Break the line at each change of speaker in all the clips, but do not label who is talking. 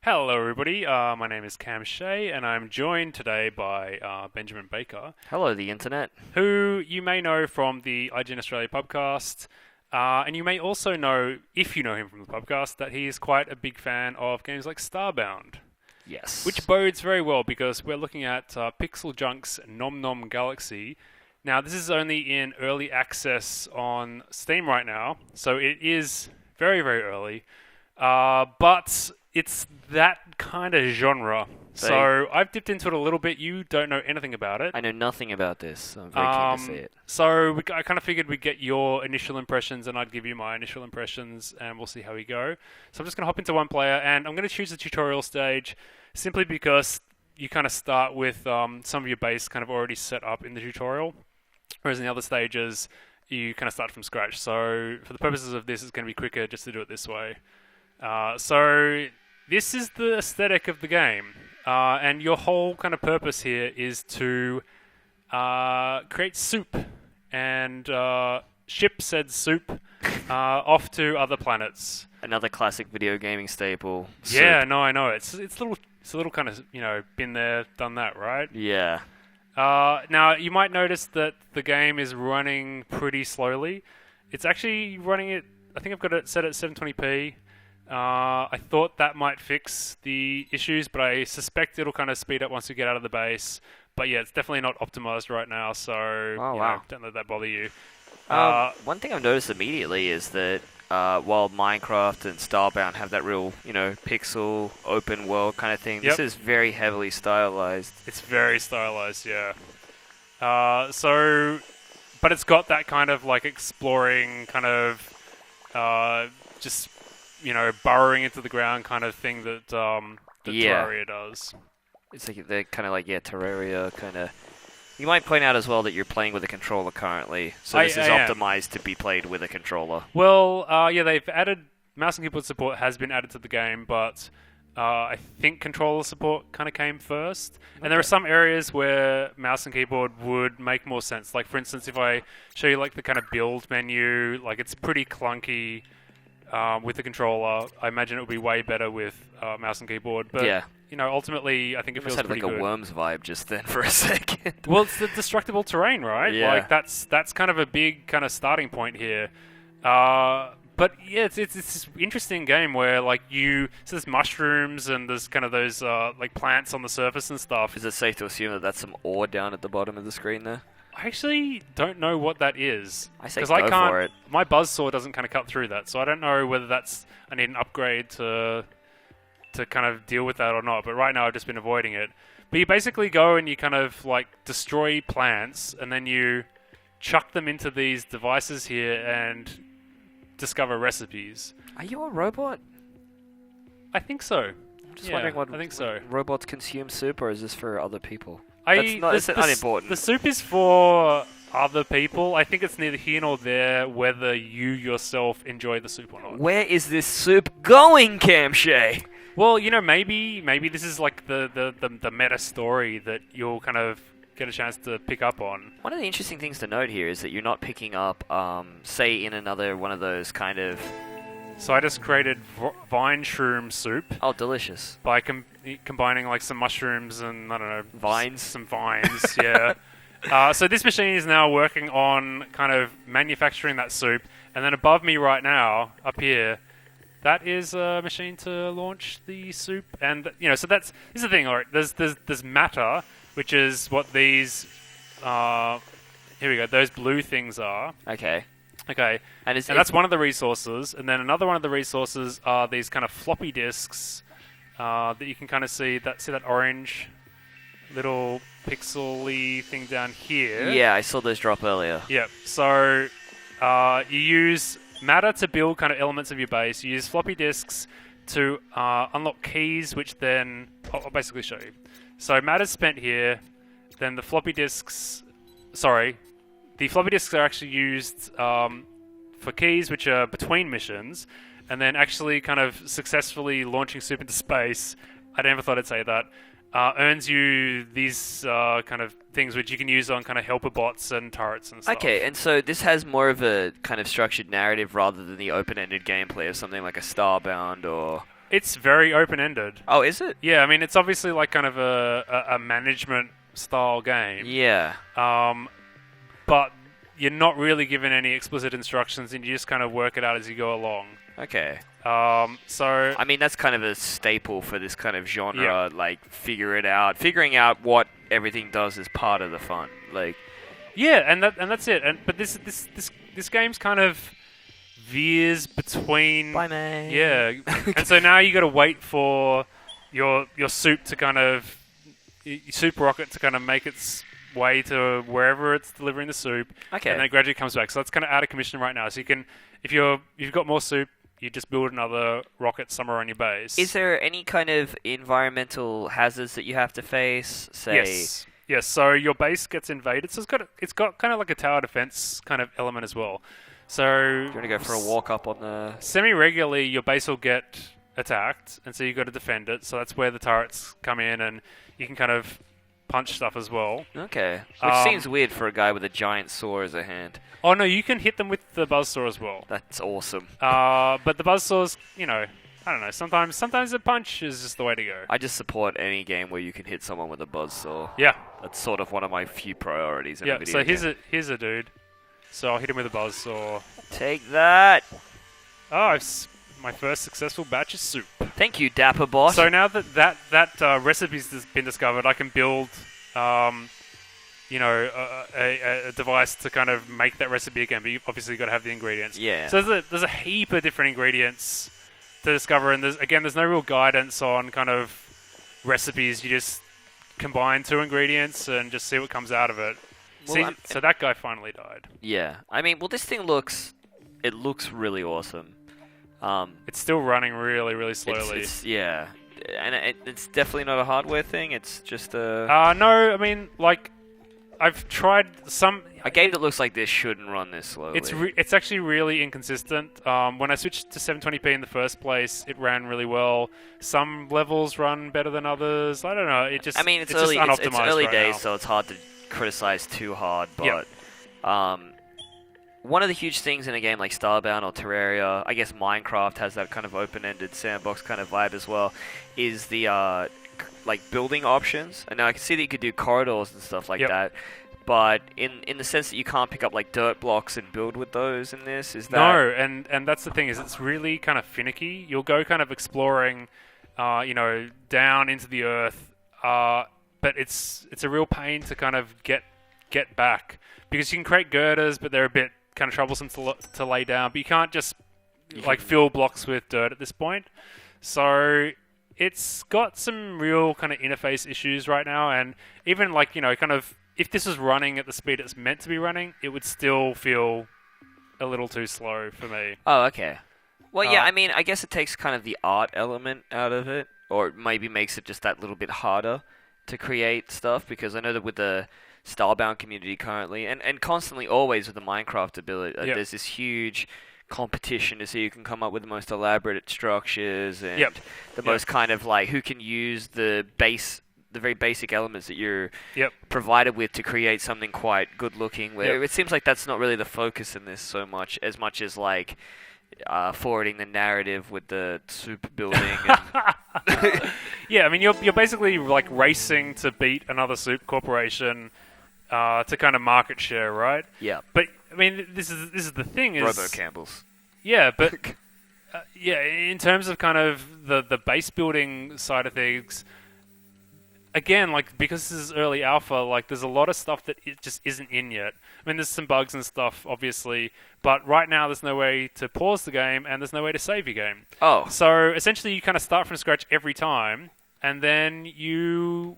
Hello, everybody. My name is Cam Shea, and I'm joined today by Benjamin Baker,
Hello, the internet.
who you may know from the IGN Australia podcast. And you may also know, if you know him from the podcast, that he is quite a big fan of games like Starbound, which
Yes.
bodes very well because we're looking at PixelJunk's Nom Nom Galaxy. Now, this is only in early access on Steam right now, so it is very, very early. But it's that kind of genre. So I've dipped into it a little bit. You don't know anything about it.
I know nothing about this, so I'm very keen to see it.
So I kind of figured we'd get your initial impressions and I'd give you my initial impressions and we'll see how we go. So I'm just going to hop into one player and I'm going to choose the tutorial stage simply because you kind of start with some of your base kind of already set up in the tutorial. Whereas in the other stages, you kind of start from scratch. So for the purposes of this, it's going to be quicker just to do it this way. So this is the aesthetic of the game. And your whole kind of purpose here is to create soup and ship said soup off to other planets.
Another classic video gaming staple.
Yeah,
Soup.
no, I know. It's a little kind of, been there, done that, right?
Yeah.
Now, you might notice that the game is running pretty slowly. It's actually running it, I think I've got it set at 720p. I thought that might fix the issues, but I suspect it'll kind of speed up once you get out of the base. But yeah, it's definitely not optimized right now, so
wow.
don't let that bother you.
One thing I've noticed immediately is that while Minecraft and Starbound have that real, pixel open world kind of thing,
Yep.
this is very heavily stylized.
It's very stylized, yeah. But it's got that kind of like exploring kind of just burrowing into the ground kind of thing that
Yeah.
Terraria does.
It's like they're kind of like Terraria kind of. You might point out as well that you're playing with a controller currently, so this is
I am.
optimized to be played with a controller.
Well, yeah, they've added mouse and keyboard support has been added to the game, but I think controller support kind of came first. And there are some areas where mouse and keyboard would make more sense. Like, for instance, if I show you like the kind of build menu, like it's pretty clunky with the controller. I imagine it would be way better with mouse and keyboard. But
Yeah.
ultimately, I think it
Almost
feels
had
pretty
like
good.
a Worms vibe just then for a second.
Well, it's the destructible terrain, right?
Yeah.
Like that's kind of a big kind of starting point here. But yeah, it's this interesting game where like so there's mushrooms and there's kind of those like plants on the surface and stuff.
Is it safe to assume that that's some ore down at the bottom of the screen there?
I actually don't know what that is
I say
because
go
I can't.
for it.
My buzzsaw doesn't kind of cut through that, so I don't know whether I need an upgrade to kind of deal with that or not. But right now I've just been avoiding it. But you basically go and you kind of like destroy plants and then you chuck them into these devices here and discover recipes.
Are you a robot?
I think so.
I'm just
Yeah,
wondering what
I think so.
robots consume soup, or is this for other people?
That's
That's unimportant.
The soup is for other people. I think it's neither here nor there whether you yourself enjoy the soup or not.
Where is this soup going, Cam Shea?
Well, maybe this is like the meta story that you'll kind of get a chance to pick up on.
One of the interesting things to note here is that you're not picking up, say, in another one of those kind of...
So I just created vine shroom soup
Oh, delicious.
by combining like some mushrooms and I don't know
Vines?
some vines. Yeah. So this machine is now working on kind of manufacturing that soup, and then above me right now, up here, that is a machine to launch the soup, and so this is the thing. All right, there's matter, which is what these here we go. Those blue things are.
Okay.
Okay,
And
and that's one of the resources, and then another one of the resources are these kind of floppy disks that you can kind of see that orange little pixely thing down here.
Yeah, I saw those drop earlier.
Yep. So you use matter to build kind of elements of your base. You use floppy disks to unlock keys, which then I'll basically show you. So matter's spent here. Then the floppy disks. Sorry, the floppy disks are actually used for keys, which are between missions, and then actually kind of successfully launching soup into space. I never thought I'd say that. Earns you these kind of things which you can use on kind of helper bots and turrets and stuff.
Okay, and so this has more of a kind of structured narrative rather than the open-ended gameplay of something like a Starbound or...
It's very open-ended.
Oh, is it?
Yeah, I mean, it's obviously like kind of a management style game.
Yeah.
But you're not really given any explicit instructions, and you just kind of work it out as you go along.
Okay.
So
I mean, that's kind of a staple for this kind of genre. Like, figuring out what everything does is part of the fun. Like,
yeah, and that's it. But this game's kind of veers between.
bye, man.
Yeah, and so now you got to wait for your soup to kind of soup rocket to kind of make its way to wherever it's delivering the soup.
Okay.
And then it gradually comes back. So that's kind of out of commission right now. So you can, if you've got more soup, you just build another rocket somewhere on your base.
Is there any kind of environmental hazards that you have to face? Say,
Yes. So your base gets invaded. So it's got kind of like a tower defense kind of element as well. So
do you want to go for a walk up on the...
Semi-regularly, your base will get attacked, and so you've got to defend it. So that's where the turrets come in, and you can kind of punch stuff as well.
Okay. Which seems weird for a guy with a giant saw as a hand.
Oh, no, you can hit them with the buzzsaw as well.
That's awesome.
But the buzzsaws, I don't know, sometimes a punch is just the way to go.
I just support any game where you can hit someone with a buzzsaw.
Yeah.
That's sort of one of my few priorities in a video
so
game.
here's a dude. So I'll hit him with a buzzsaw.
Take that!
Oh, my first successful batch of soup.
Thank you, Dapper Boss.
So now that recipe's been discovered, I can build, a device to kind of make that recipe again. But you've obviously got to have the ingredients.
Yeah.
So there's a heap of different ingredients to discover, and there's no real guidance on kind of recipes. You just combine two ingredients and just see what comes out of it.
Well,
So that guy finally died.
Yeah. I mean, well, this thing looks really awesome.
It's still running really, really slowly.
Yeah. And it's definitely not a hardware thing. It's just a...
No, I mean, like, I've tried some...
A game that looks like this shouldn't run this slowly.
It's actually really inconsistent. When I switched to 720p in the first place, it ran really well. Some levels run better than others. I don't know. It's
early,
just unoptimized
it's early
right
days,
now.
so it's hard to criticize too hard. But one of the huge things in a game like Starbound or Terraria, I guess Minecraft has that kind of open-ended sandbox kind of vibe as well, is the building options. And now I can see that you could do corridors and stuff like that. But in the sense that you can't pick up like dirt blocks and build with those in this, is that...
No, and that's the thing, is it's really kind of finicky. You'll go kind of exploring, down into the earth, but it's a real pain to kind of get back. Because you can create girders, but they're a bit kind of troublesome to lay down. But you can't just fill blocks with dirt at this point. So it's got some real kind of interface issues right now, and even kind of... If this was running at the speed it's meant to be running, it would still feel a little too slow for me.
Oh, okay. Well, yeah, I mean, I guess it takes kind of the art element out of it, or it maybe makes it just that little bit harder to create stuff, because I know that with the Starbound community currently, and constantly always with the Minecraft ability, there's this huge competition to see who can come up with the most elaborate structures, and the most kind of who can use the very basic elements that you're provided with to create something quite good looking. Where it seems like that's not really the focus in this so much as forwarding the narrative with the soup building. And
yeah, I mean you're basically racing to beat another soup corporation to kind of market share, right?
Yeah.
But I mean this is the thing is
Robo Campbell's.
Yeah, but in terms of kind of the base building side of things. Again, because this is early alpha, there's a lot of stuff that it just isn't in yet. I mean, there's some bugs and stuff, obviously, but right now there's no way to pause the game and there's no way to save your game.
Oh.
So essentially, you kind of start from scratch every time, and then you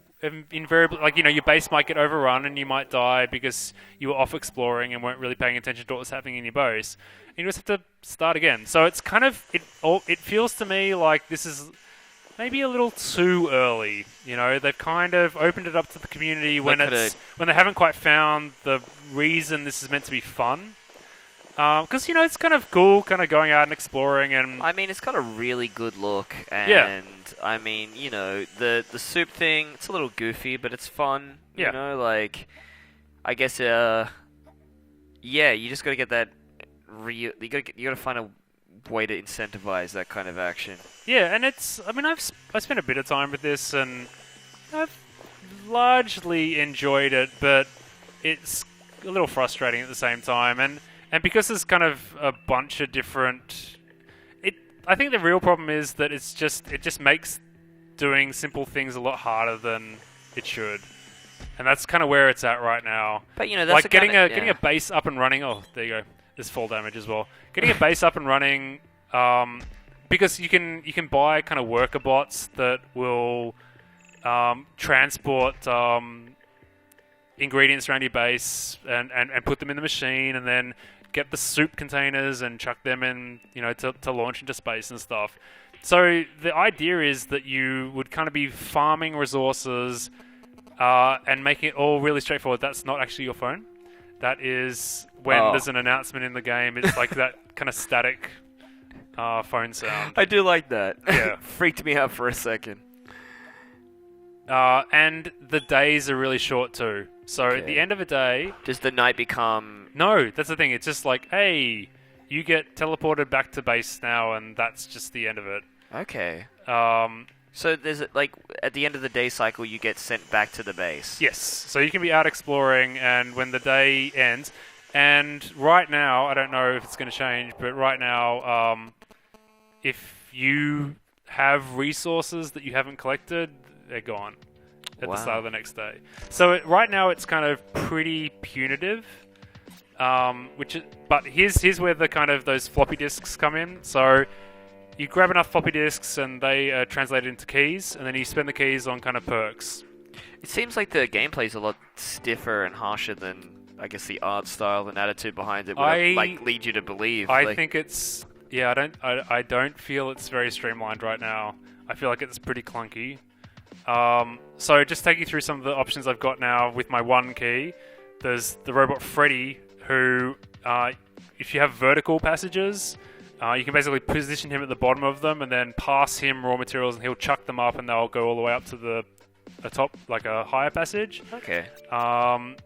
invariably, your base might get overrun and you might die because you were off exploring and weren't really paying attention to what was happening in your base. And you just have to start again. So it's kind of it feels to me like this is maybe a little too early. They've kind of opened it up to the community when they haven't quite found the reason this is meant to be fun. Because it's kind of cool, kind of going out and exploring, and
I mean, it's got a really good look, and I mean, the soup thing, it's a little goofy, but it's fun. I guess, you just got to get that you got to find a way to incentivize that kind of action.
Yeah, and it's. I mean, I spent a bit of time with this, and I've largely enjoyed it, but it's a little frustrating at the same time. And because there's kind of a bunch of different. I think the real problem is that it just makes doing simple things a lot harder than it should. And that's kind of where it's at right now.
But that's
like getting a base up and running. Oh, there you go. There's fall damage as well. Getting a base up and running, because you can buy kind of worker bots that will transport ingredients around your base and put them in the machine, and then get the soup containers and chuck them in, to launch into space and stuff. So the idea is that you would kind of be farming resources and making it all really straightforward. That's not actually your phone. That is when there's an announcement in the game. It's like that kind of static phone sound.
I do like that.
Yeah.
Freaked me out for a second.
And the days are really short too. So at the end of a day...
Does the night become...
No, that's the thing. It's just like, hey, you get teleported back to base now, and that's just the end of it.
Okay. So there's like at the end of the day cycle, you get sent back to the base.
Yes. So you can be out exploring, and when the day ends, and right now, I don't know if it's going to change, but right now, if you have resources that you haven't collected, they're gone at the start of the next day. So right now, it's kind of pretty punitive. But here's where the kind of those floppy disks come in. So you grab enough floppy disks and they are translated into keys, and then you spend the keys on kind of perks.
It seems like the gameplay's a lot stiffer and harsher than, I guess, the art style and attitude behind it would lead you to believe.
I think it's I don't feel it's very streamlined right now. I feel like it's pretty clunky. So just take you through some of the options I've got now with my one key. There's the robot Freddy, who, if you have vertical passages, you can basically position him at the bottom of them and then pass him raw materials, and he'll chuck them up and they'll go all the way up to the top, like a higher passage.
Okay.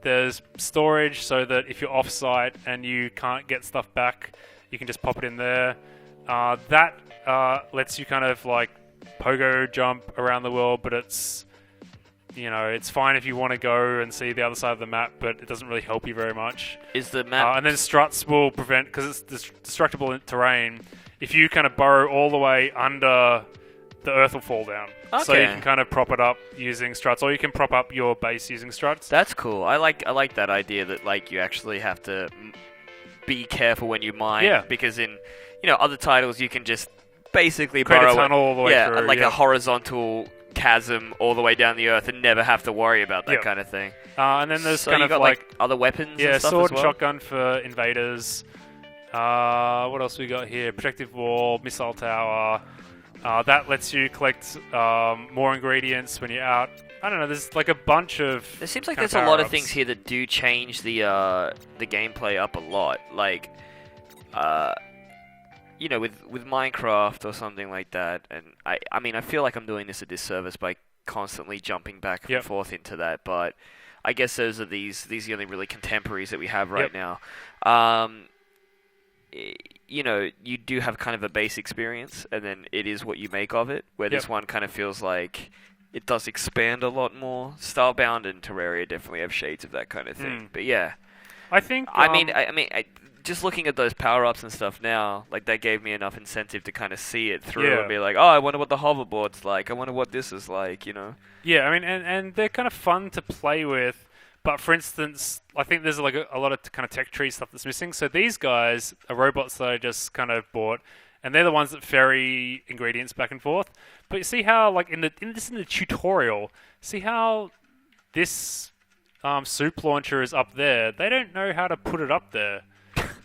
There's storage, so that if you're off-site and you can't get stuff back, you can just pop it in there. That lets you kind of like pogo jump around the world, but it's fine if you want to go and see the other side of the map, but it doesn't really help you very much.
Is the map...
and then struts will prevent, because it's destructible terrain, if you kind of burrow all the way under, the earth will fall down.
Okay.
So you can kind of prop it up using struts, or you can prop up your base using struts.
That's cool. I like that idea that like you actually have to be careful when you mine.
Yeah.
Because in other titles you can just basically
create
burrow
a tunnel all the way through.
Like a horizontal chasm all the way down the earth and never have to worry about that kind of thing.
And then there's
so
kind
you
of
got like other weapons.
Yeah,
and stuff
sword
as well?
and shotgun for invaders. What else we got here? Protective wall, missile tower. That lets you collect more ingredients when you're out. I don't know. There's like a bunch of.
There seems like there's a lot of things here that do change the gameplay up a lot. Like, with Minecraft or something like that. And I mean, I feel like I'm doing this a disservice by constantly jumping back and forth into that. But I guess these are the only really contemporaries that we have right now. You do have kind of a base experience, and then it is what you make of it. Where this one kind of feels like it does expand a lot more. Starbound and Terraria definitely have shades of that kind of thing. But yeah,
I think.
I just looking at those power-ups and stuff now, like that gave me enough incentive to kind of see it through and be like, oh, I wonder what the hoverboard's like. I wonder what this is like.
Yeah, I mean, and they're kind of fun to play with. But for instance, I think there's like a lot of kind of tech tree stuff that's missing. So these guys are robots that I just kind of bought, and they're the ones that ferry ingredients back and forth. But you see how, like in the tutorial, see how this soup launcher is up there. They don't know how to put it up there,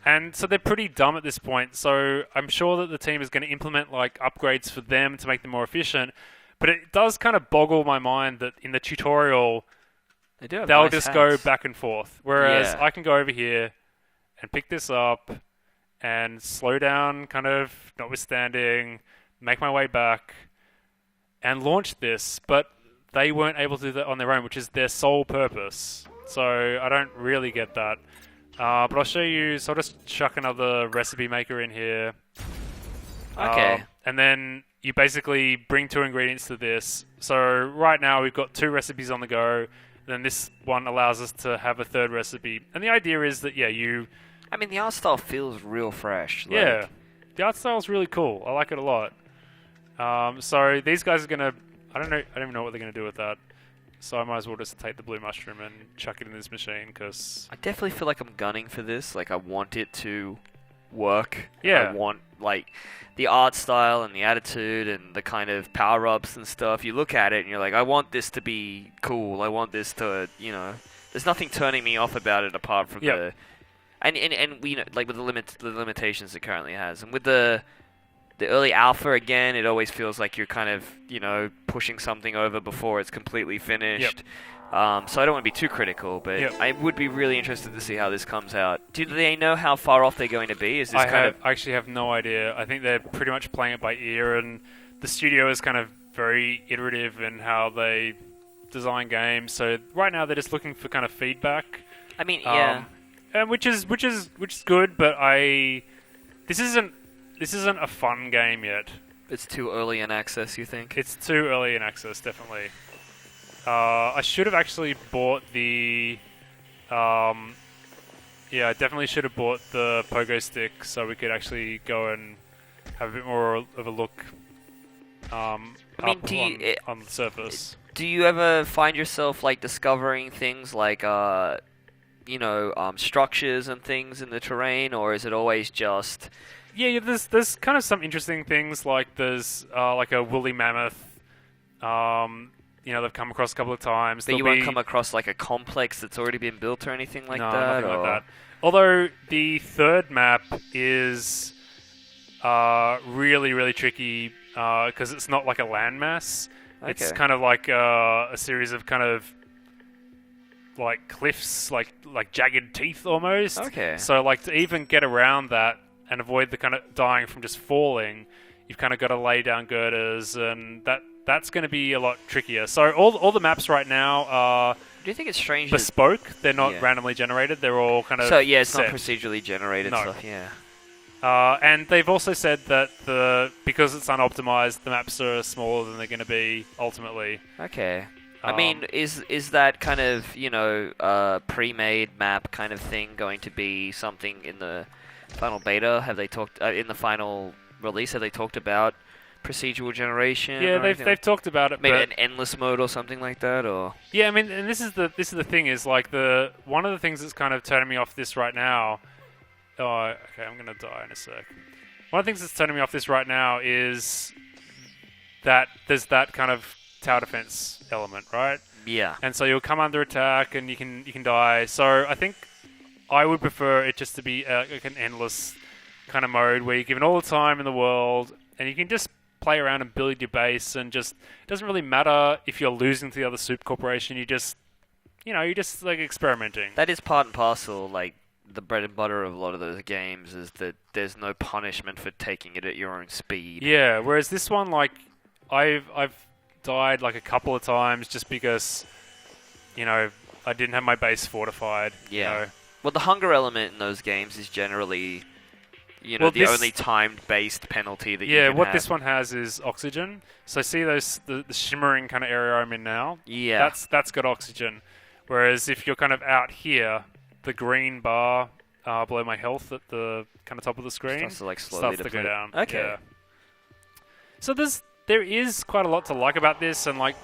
and so they're pretty dumb at this point. So I'm sure that the team is going to implement like upgrades for them to make them more efficient. But it does kind of boggle my mind that in the tutorial, they'll just go back and forth. Whereas I can go over here and pick this up and slow down, kind of notwithstanding, make my way back and launch this. But they weren't able to do that on their own, which is their sole purpose. So I don't really get that. But I'll show you. So I'll just chuck another recipe maker in here.
Okay.
And then you basically bring 2 ingredients to this. So right now we've got 2 recipes on the go. Then this one allows us to have a 3rd recipe. And the idea is that, you...
I mean, the art style feels real fresh.
Yeah. The art style is really cool. I like it a lot. So these guys are going to... I don't even know what they're going to do with that. So I might as well just take the blue mushroom and chuck it in this machine, because...
I definitely feel like I'm gunning for this. Like, I want it to work.
Yeah.
I want, like, the art style and the attitude and the kind of power-ups and stuff. You look at it and you're like, I want this to be cool. I want this to, There's nothing turning me off about it apart from the... And we like with the limitations it currently has. And with the early alpha, again, it always feels like you're kind of, pushing something over before it's completely finished. So I don't want to be too critical, but I would be really interested to see how this comes out. Do they know how far off they're going to be? Is this
I actually have no idea. I think they're pretty much playing it by ear, and the studio is kind of very iterative in how they design games. So right now they're just looking for kind of feedback.
I mean, yeah.
And which is good, but this isn't a fun game yet.
It's too early in access, you think?
It's too early in access, definitely. I should have actually bought the... I definitely should have bought the pogo stick so we could actually go and have a bit more of a look on the surface.
Do you ever find yourself, like, discovering things like... structures and things in the terrain, or is it always just...
Yeah, there's kind of some interesting things, like there's like a woolly mammoth, they've come across a couple of times.
But you won't come across like a complex that's already been built or anything like that?
No, nothing like that. Although the 3rd map is really, really tricky because it's not like a landmass. Okay. It's kind of like a series of kind of like cliffs, like jagged teeth almost.
Okay.
So like to even get around that and avoid the kind of dying from just falling, you've kind of got to lay down girders, and that's going to be a lot trickier. So all the maps right now are...
Do you think it's strange?
Bespoke. They're not randomly generated. They're all kind of
it's
set.
not procedurally generated stuff. Yeah.
And they've also said that because it's unoptimized, the maps are smaller than they're going to be ultimately.
Okay. I mean, is that kind of, pre-made map kind of thing going to be something in the final beta? Have they talked in the final release? Have they talked about procedural generation?
Yeah, they've talked about it.
Maybe an endless mode or something like that, or
yeah. I mean, and this is the thing is like one of the things that's kind of turning me off this right now. Oh, okay, I'm gonna die in a sec. One of the things that's turning me off this right now is that there's that kind of tower defense element, right?
Yeah.
And so you'll come under attack and you can die. So I think I would prefer it just to be like an endless kind of mode where you're given all the time in the world and you can just play around and build your base, and just it doesn't really matter if you're losing to the other soup corporation. You're just like experimenting.
That is part and parcel, like the bread and butter of a lot of those games is that there's no punishment for taking it at your own speed.
Yeah, whereas this one, like I've died like a couple of times just because I didn't have my base fortified.
Yeah. Well, the hunger element in those games is generally the only time-based penalty that you can
what
have.
This one has is oxygen. So see the shimmering kind of area I'm in now?
Yeah.
That's got oxygen. Whereas if you're kind of out here, the green bar below my health at the kind of top of the screen
starts
to go down.
Okay.
Yeah. So there is quite a lot to like about this, and like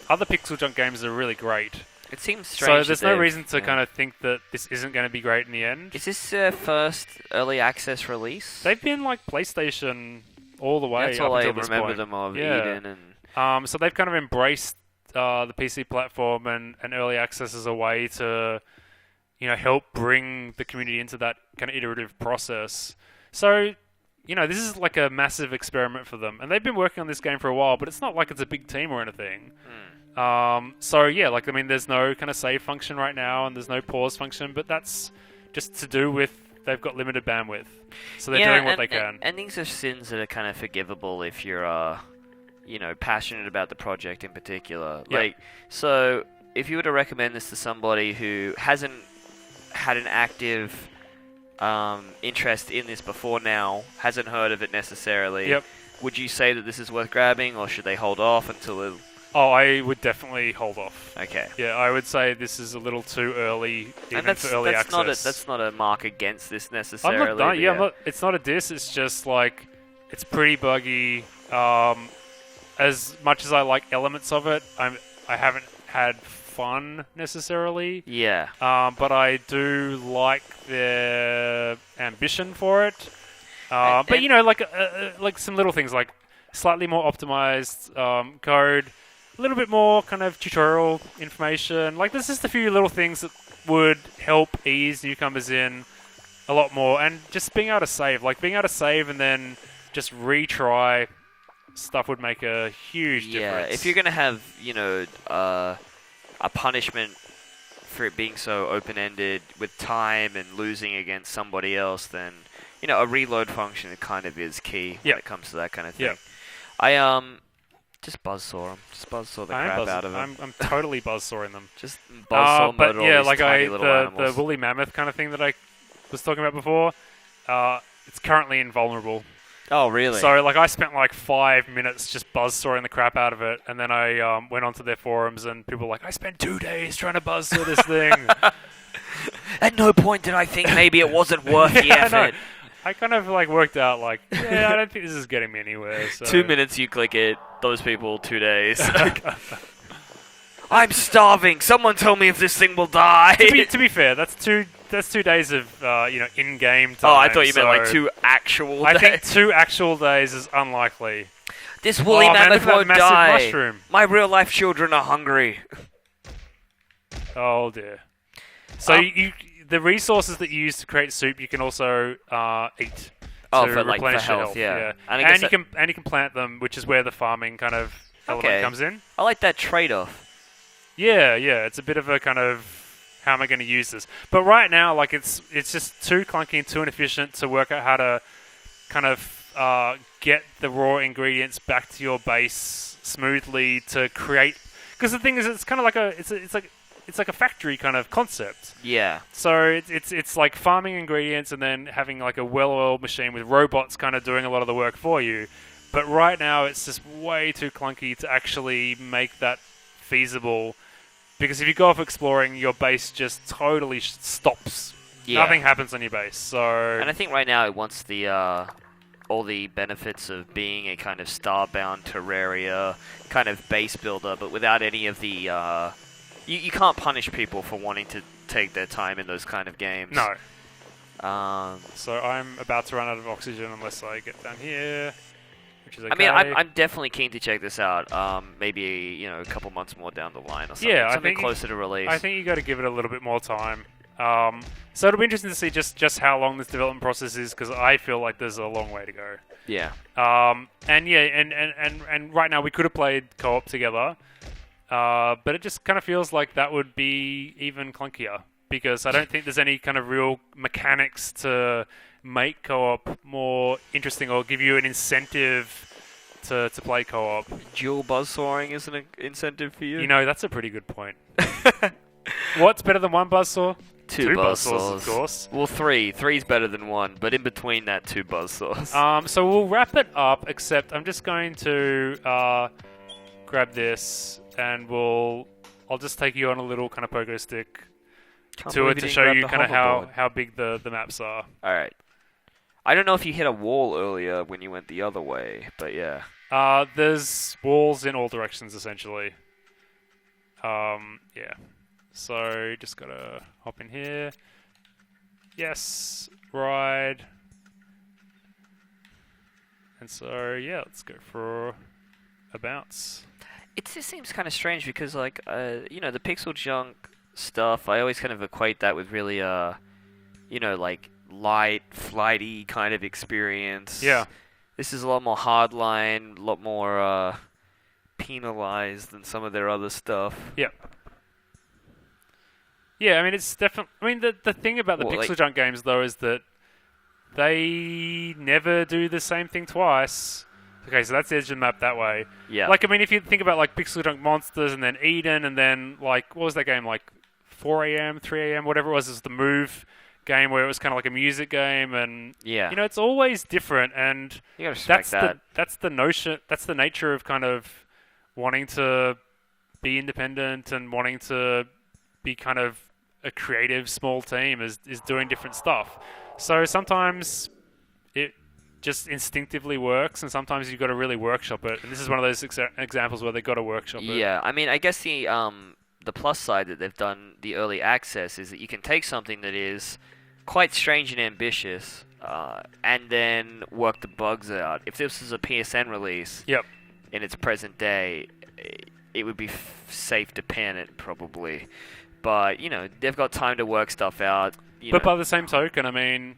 other PixelJunk games are really great.
It seems strange.
So there's no reason to kind of think that this isn't going to be great in the end.
Is this their first early access release?
They've been like PlayStation all the way.
That's all I
remember
point. Them of. Eden and
so they've kind of embraced the PC platform and early access as a way to help bring the community into that kind of iterative process. So this is like a massive experiment for them, and they've been working on this game for a while, but it's not like it's a big team or anything. There's no kind of save function right now, and there's no pause function, but that's just to do with they've got limited bandwidth, so they're doing what they can.
And these are sins that are kind of forgivable if you're, passionate about the project in particular.
Yep.
So if you were to recommend this to somebody who hasn't had an active interest in this before now, hasn't heard of it necessarily.
Yep.
Would you say that this is worth grabbing, or should they hold off until it...
Oh, I would definitely hold off.
Okay.
Yeah, I would say this is a little too early, even for early access.
That's not a mark against this
I'm
necessarily.
not, it's not a diss, it's just like, it's pretty buggy. As much as I like elements of it, I haven't had fun necessarily.
Yeah.
But I do like their ambition for it. But you know, like some little things like slightly more optimized code, a little bit more kind of tutorial information. Like there's just a few little things that would help ease newcomers in a lot more, and just being able to save, and then just retry stuff would make a huge difference.
Yeah, if you're gonna have a punishment for it being so open-ended with time and losing against somebody else, then a reload function kind of is key when it comes to that kind of thing.
Yep.
I just buzzsaw them. Just buzzsaw the crap out of them.
I'm totally buzzsawing them.
Just buzzsaw
but
all
yeah,
these
like
tiny little animals.
the woolly mammoth kind of thing that I was talking about before, it's currently invulnerable.
Oh, really?
So, like, I spent like 5 minutes just buzzsawing the crap out of it, and then I went onto their forums, and people were like, I spent 2 days trying to buzzsaw this thing.
At no point did I think maybe it wasn't worth the effort.
I kind of like worked out like, I don't think this is getting me anywhere. So.
2 minutes, you click it. Those people, 2 days. I'm starving. Someone tell me if this thing will die.
To be fair, that's 2 days of in-game time.
Oh, I thought you meant like 2 actual days.
I think 2 actual days is unlikely.
This woolly mammoth won't die.
Mushroom.
My real-life children are hungry.
Oh dear. So the resources that you use to create soup, you can also eat.
For health,
yeah.
And
you can plant them, which is where the farming kind of element comes in.
I like that trade-off.
Yeah, it's a bit of a kind of, how am I going to use this? But right now, like it's just too clunky and too inefficient to work out how to kind of get the raw ingredients back to your base smoothly to create. Because the thing is, it's kind of like it's like a factory kind of concept.
Yeah.
So it's like farming ingredients and then having like a well-oiled machine with robots kind of doing a lot of the work for you. But right now, it's just way too clunky to actually make that feasible. Because if you go off exploring, your base just totally stops. Yeah. Nothing happens on your base. So,
and I think right now it wants the all the benefits of being a kind of Starbound Terraria kind of base builder, but without any of the... You can't punish people for wanting to take their time in those kind of games.
No. So I'm about to run out of oxygen unless I get down here. Which is okay.
I mean, I'm definitely keen to check this out. Maybe a couple months more down the line or something.
Yeah,
something closer to release.
I think you got to give it a little bit more time. So it'll be interesting to see just how long this development process is, because I feel like there's a long way to go.
Yeah.
And right now we could have played co-op together, but it just kind of feels like that would be even clunkier, because I don't think there's any kind of real mechanics to make co-op more interesting or give you an incentive to play co-op.
Dual buzzsawing is an incentive for you?
That's a pretty good point. What's better than one buzzsaw?
Two buzzsaws,
of course.
Well, three. Three's better than one, but in between that, 2 buzzsaws.
So we'll wrap it up, except I'm just going to grab this, and I'll just take you on a little kind of pogo stick to show you kind of how big the maps are.
Alright. I don't know if you hit a wall earlier when you went the other way, but yeah.
There's walls in all directions, essentially. Yeah. So, just gotta hop in here. Yes, ride. And so, yeah, let's go for a bounce.
It just seems kind of strange because, like, the PixelJunk stuff, I always kind of equate that with really, like, light, flighty kind of experience.
Yeah.
This is a lot more hardline, a lot more penalized than some of their other stuff.
Yep. Yeah, I mean, it's definitely... I mean, the thing about the PixelJunk games, though, is that they never do the same thing twice. Okay, so that's the edge of the map that way.
Yeah.
Like, I mean, if you think about, like, PixelJunk Monsters and then Eden and then, like, what was that game? Like, 4 a.m., 3 a.m., whatever it was the Move game where it was kind of like a music game, and
Yeah.
it's always different, and
You gotta respect that.
that's the notion, that's the nature of kind of wanting to be independent and wanting to be kind of a creative small team is doing different stuff. So sometimes it just instinctively works, and sometimes you've got to really workshop it. And this is one of those examples where they've got to workshop it.
Yeah, I mean, I guess the plus side that they've done the early access is that you can take something that is quite strange and ambitious, and then work the bugs out. If this was a PSN release,
Yep.
in its present day, it would be safe to pan it probably. But they've got time to work stuff out.
But by the same token, I mean,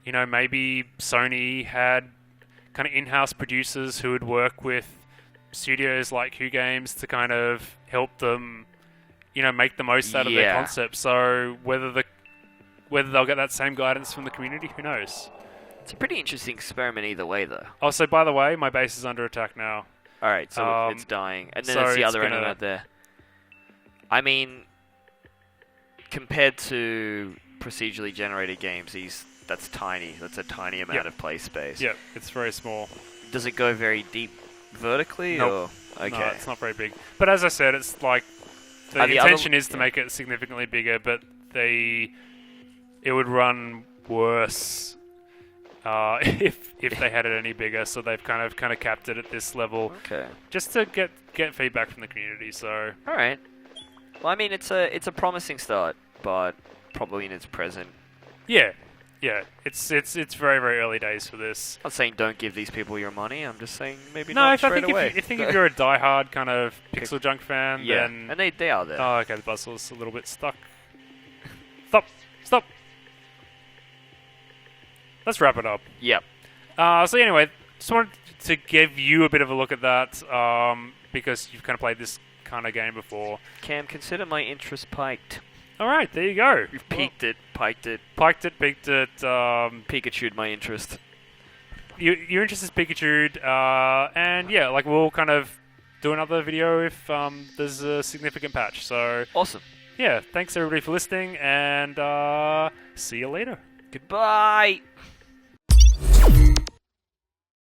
maybe Sony had kind of in-house producers who would work with studios like Who Games to kind of help them, make the most out of their concept. So whether they'll get that same guidance from the community, who knows?
It's a pretty interesting experiment either way, though.
Oh, so by the way, my base is under attack now.
All right, so it's dying, and then
so
there's the
it's
other end of that there. I mean, compared to procedurally generated games, that's tiny. That's a tiny amount of play space.
Yep, it's very small.
Does it go very deep vertically?
Nope.
Or? Okay.
No, it's not very big. But as I said, it's like the intention is to make it significantly bigger, but it would run worse if they had it any bigger. So they've kind of capped it at this level, just to get feedback from the community. So
all right. Well, I mean, it's a promising start, but probably in its present.
Yeah. It's very, very early days for this.
I'm not saying don't give these people your money. I'm just saying maybe
no.
Not straight away.
If you're a diehard kind of PixelJunk fan, then
and they are there.
Oh, okay. The buzzer's a little bit stuck. Stop. Let's wrap it up.
Yep.
So anyway, just wanted to give you a bit of a look at that, because you've kind of played this kind of game before.
Cam, consider my interest piked.
All right, there you go.
You've peaked it, piked it.
Piked it, peaked it.
Pikachu'd my interest.
Your interest is Pikachu'd, and yeah, like we'll kind of do another video if there's a significant patch. So
awesome.
Yeah, thanks everybody for listening, and see you later.
Goodbye.